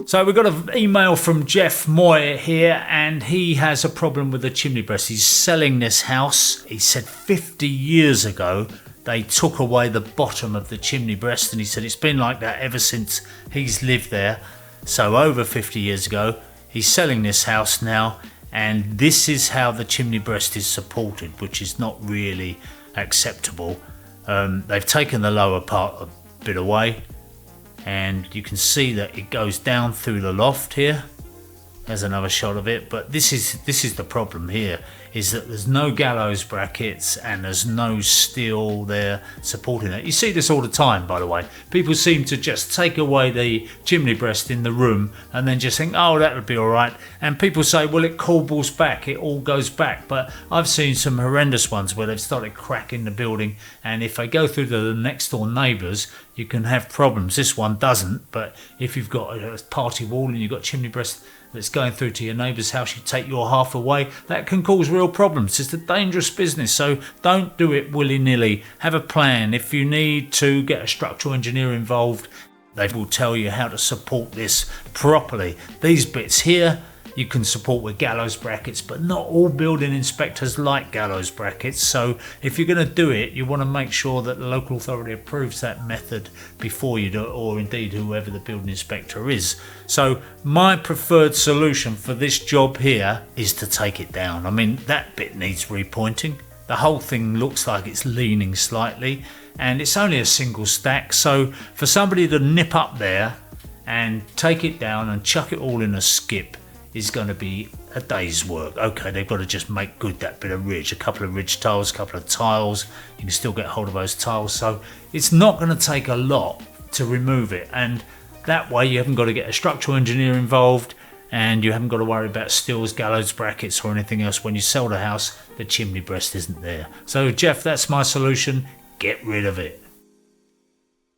So we've got an email from Jeff Moyer here, and he has a problem with the chimney breast. He's selling this house. He said 50 years ago they took away the bottom of the chimney breast, and he said it's been like that ever since he's lived there. So over 50 years ago, he's selling this house now, and this is how the chimney breast is supported, which is not really acceptable. They've taken the lower part a bit away, and you can see that it goes down through the loft here. There's another shot of it, but this is the problem here, is that there's no gallows brackets and there's no steel there supporting it. You see this all the time, by the way. People seem to just take away the chimney breast in the room and then just think, oh, that would be all right. And people say, well, it corbels back, it all goes back. But I've seen some horrendous ones where they've started cracking the building, and if they go through to the next door neighbours, you can have problems. This one doesn't, but if you've got a party wall and you've got chimney breast that's going through to your neighbour's house, you take your half away, that can cause real problems. It's a dangerous business, so don't do it willy-nilly. Have a plan. If you need to get a structural engineer involved, they will tell you how to support this properly. These bits here you can support with gallows brackets, but not all building inspectors like gallows brackets. So if you're going to do it, you want to make sure that the local authority approves that method before you do it, or indeed whoever the building inspector is. So my preferred solution for this job here is to take it down. I mean, that bit needs repointing. The whole thing looks like it's leaning slightly, and it's only a single stack. So for somebody to nip up there and take it down and chuck it all in a skip is going to be a day's work. Okay, they've got to just make good that bit of ridge, a couple of ridge tiles, a couple of tiles. You can still get hold of those tiles. So it's not going to take a lot to remove it, and that way you haven't got to get a structural engineer involved, and you haven't got to worry about steels, gallows brackets or anything else. When you sell the house, the chimney breast isn't there. So Jeff, that's my solution. Get rid of it.